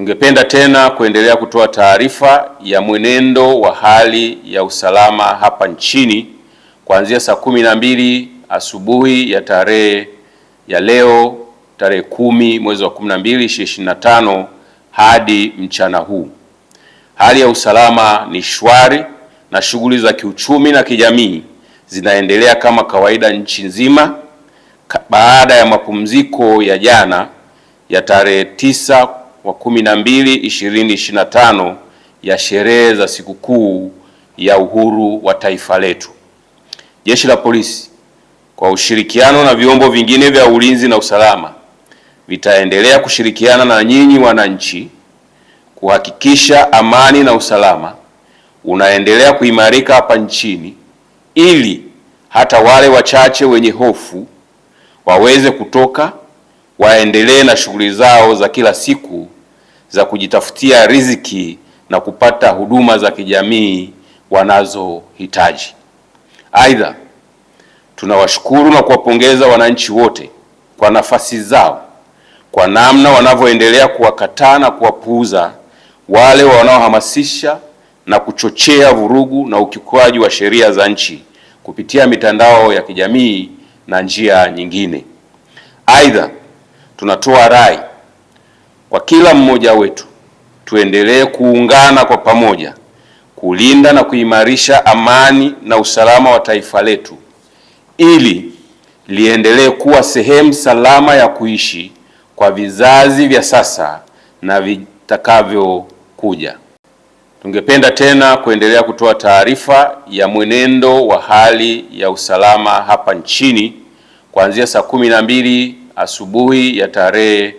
Tungependa tena kuendelea kutoa taarifa ya mwenendo wa hali ya usalama hapa nchini kuanzia saa 12 asubuhi ya tarehe ya leo tarehe 10 mwezi wa 12 2025 hadi mchana huu. Hali ya usalama ni shwari na shughuli za kiuchumi na kijamii zinaendelea kama kawaida nchi nzima baada ya mapumziko ya jana ya tarehe 9 wa 12 2025 ya sherehe za sikukuu ya uhuru wa taifa letu. Jeshi la Polisi kwa ushirikiano na vyombo vingine vya ulinzi na usalama vitaendelea kushirikiana na nyinyi wananchi kuhakikisha amani na usalama unaendelea kuimarika hapa nchini, ili hata wale wachache wenye hofu waweze kutoka waendelee na shughuli zao za kila siku za kujitafutia riziki na kupata huduma za kijamii wanazohitaji. Aidha, tunawashukuru na kuwapongeza wananchi wote kwa nafasi zao, kwa namna wanavyoendelea kuwakataa na kuwapuuza wale wanaohamasisha na kuchochea vurugu na ukiukwaji wa sheria za nchi kupitia mitandao ya kijamii na njia nyingine. Aidha, tunatoa rai kwa kila mmoja wetu tuendelee kuungana kwa pamoja kulinda na kuimarisha amani na usalama wa taifa letu ili liendelee kuwa sehemu salama ya kuishi kwa vizazi vya sasa na vitakavyokuja. Tungependa tena kuendelea kutoa taarifa ya mwenendo wa hali ya usalama hapa nchini kuanzia saa 12 asubuhi ya tarehe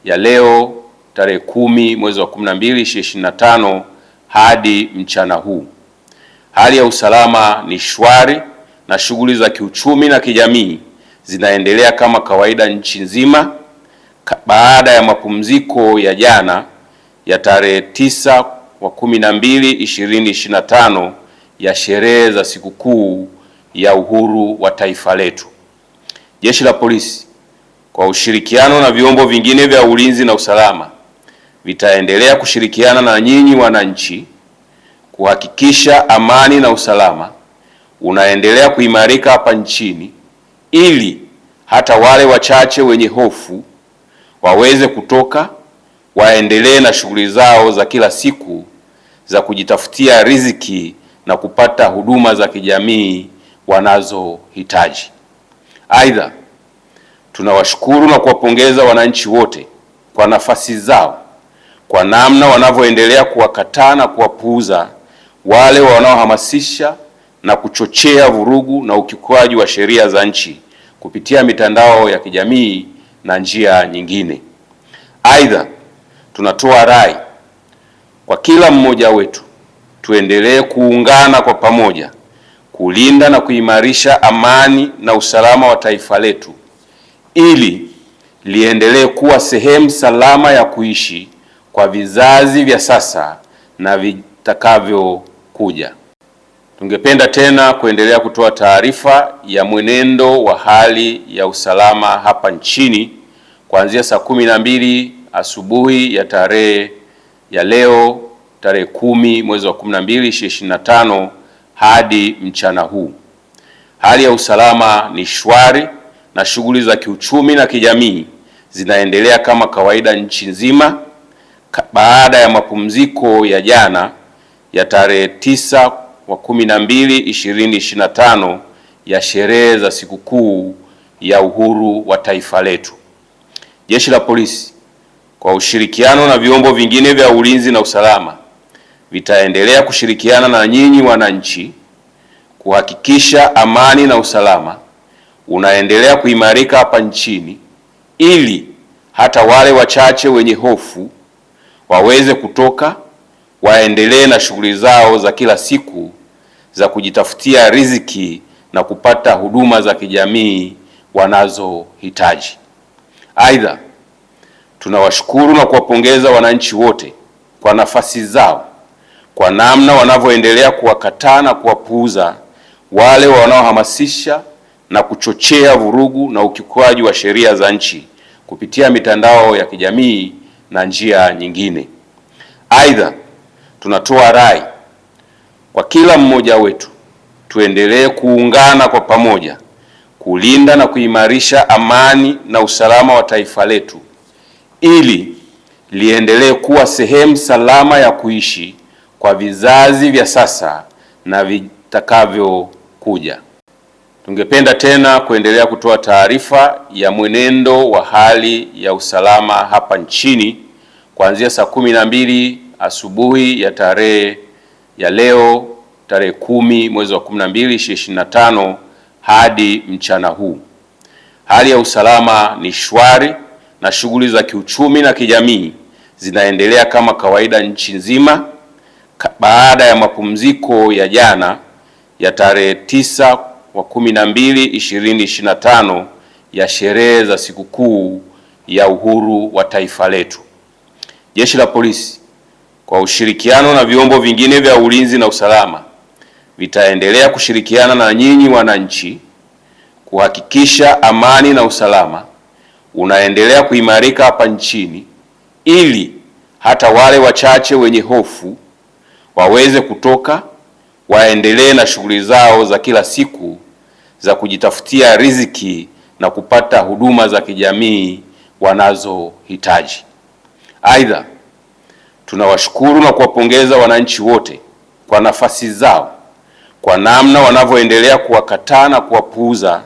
ya leo tarehe 10 mwezi wa 12 2025 hadi mchana huu. Hali ya usalama ni shwari na shughuli za kiuchumi na kijamii zinaendelea kama kawaida nchi nzima baada ya mapumziko ya jana ya tarehe 9 wa 12 2025 ya sherehe za sikukuu ya uhuru wa taifa letu. Jeshi la Polisi kwa ushirikiano na vyombo vingine vya ulinzi na usalama vitaendelea kushirikiana na nyinyi wananchi kuhakikisha amani na usalama unaendelea kuimarika hapa nchini, ili hata wale wachache wenye hofu waweze kutoka waendelee na shughuli zao za kila siku za kujitafutia riziki na kupata huduma za kijamii wanazohitaji. Aidha, tunawashukuru na kuwapongeza wananchi wote kwa nafasi zao, kwa namna wanavyoendelea kuwakataa na kuwapuuza wale wanaohamasisha na kuchochea vurugu na ukiukwaji wa sheria za nchi kupitia mitandao ya kijamii na njia nyingine. Aidha, tunatoa rai kwa kila mmoja wetu tuendelee kuungana kwa pamoja kulinda na kuimarisha amani na usalama wa taifa letu ili liendelee kuwa sehemu salama ya kuishi kwa vizazi vya sasa na vitakavyokuja. Tungependa tena kuendelea kutoa taarifa ya mwenendo wa hali ya usalama hapa nchini kuanzia saa 12 asubuhi ya tarehe ya leo tarehe 10 mwezi wa 12 2025 hadi mchana huu. Hali ya usalama ni shwari na shughuli za kiuchumi na kijamii zinaendelea kama kawaida nchi nzima baada ya mapumziko ya jana ya tarehe 9 wa 12 2025 ya sherehe za sikukuu ya uhuru wa taifa letu. Jeshi la Polisi kwa ushirikiano na vyombo vingine vya ulinzi na usalama vitaendelea kushirikiana na nyinyi wananchi kuhakikisha amani na usalama unaendelea kuimarika hapa nchini, ili hata wale wachache wenye hofu waweze kutoka waendelee na shughuli zao za kila siku za kujitafutia riziki na kupata huduma za kijamii wanazohitaji. Aidha, tunawashukuru na kuwapongeza wananchi wote kwa nafasi zao, kwa namna wanavyoendelea kuwakataa na kuwapuuza wale wanaohamasisha na kuchochea vurugu na ukiukwaji wa sheria za nchi kupitia mitandao ya kijamii na njia nyingine. Aidha, tunatoa rai kwa kila mmoja wetu tuendelee kuungana kwa pamoja kulinda na kuimarisha amani na usalama wa taifa letu ili liendelee kuwa sehemu salama ya kuishi kwa vizazi vya sasa na vitakavyokuja. Tungependa tena kuendelea kutoa taarifa ya mwenendo wa hali ya usalama hapa nchini kuanzia saa 12 asubuhi ya tarehe ya leo tarehe 10 mwezi wa 12 2025 hadi mchana huu. Hali ya usalama ni shwari na shughuli za kiuchumi na kijamii zinaendelea kama kawaida nchi nzima baada ya mapumziko ya jana ya tarehe 9 wa 12 2025 ya sherehe za sikukuu ya uhuru wa taifa letu. Jeshi la Polisi kwa ushirikiano na vyombo vingine vya ulinzi na usalama vitaendelea kushirikiana na nyinyi wananchi kuhakikisha amani na usalama unaendelea kuimarika hapa nchini ili hata wale wachache wenye hofu waweze kutoka waendelee na shughuli zao za kila siku za kujitafutia riziki na kupata huduma za kijamii wanazohitaji. Aidha, tunawashukuru na kuwapongeza wananchi wote kwa nafasi zao kwa namna wanavyoendelea kuwakataa na kuwapuuza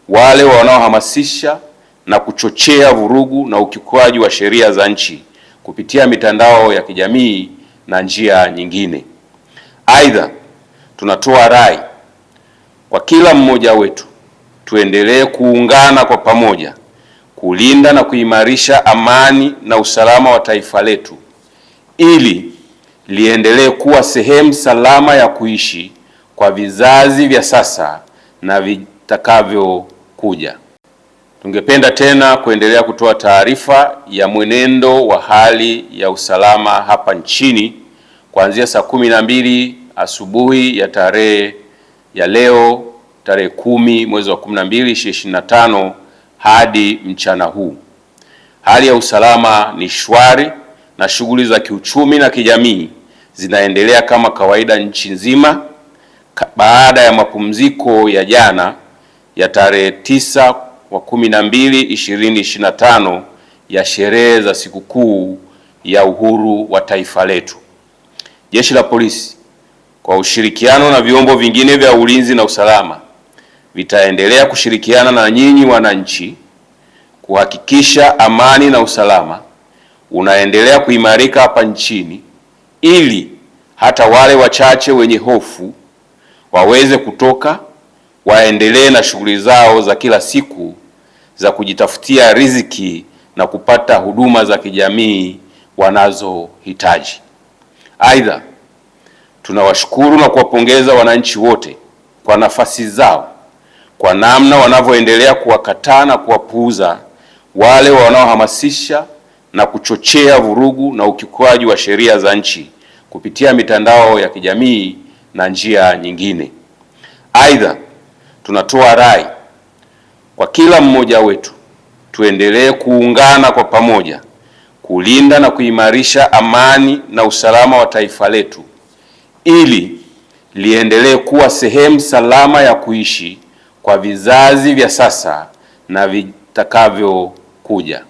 wale wanaohamasisha na kuchochea vurugu na ukiukwaji wa sheria za nchi kupitia mitandao ya kijamii na njia nyingine. Aidha, tunatoa rai kwa kila mmoja wetu tuendelee kuungana kwa pamoja kulinda na kuimarisha amani na usalama wa taifa letu ili liendelee kuwa sehemu salama ya kuishi kwa vizazi vya sasa na vitakavyokuja. Tungependa tena kuendelea kutoa taarifa ya mwenendo wa hali ya usalama hapa nchini kuanzia saa 12 asubuhi ya tarehe ya leo tarehe 10 mwezi wa 12 2025 hadi mchana huu. Hali ya usalama ni shwari na shughuli za kiuchumi na kijamii zinaendelea kama kawaida nchi nzima baada ya mapumziko ya jana ya tarehe 9 wa 12 2025 ya sherehe za sikukuu ya uhuru wa taifa letu. Jeshi la Polisi kwa ushirikiano na vyombo vingine vya ulinzi na usalama vitaendelea kushirikiana na nyinyi wananchi kuhakikisha amani na usalama unaendelea kuimarika hapa nchini ili hata wale wachache wenye hofu waweze kutoka waendelee na shughuli zao za kila siku za kujitafutia riziki na kupata huduma za kijamii wanazohitaji. Aidha, tunawashukuru na kuwapongeza wananchi wote kwa nafasi zao kwa namna wanavyoendelea kuwakataa na kuwapuuza wale wanaohamasisha na kuchochea vurugu na ukiukwaji wa sheria za nchi kupitia mitandao ya kijamii na njia nyingine. Aidha, tunatoa rai kwa kila mmoja wetu tuendelee kuungana kwa pamoja kulinda na kuimarisha amani na usalama wa taifa letu ili liendelee kuwa sehemu salama ya kuishi kwa vizazi vya sasa na vitakavyokuja.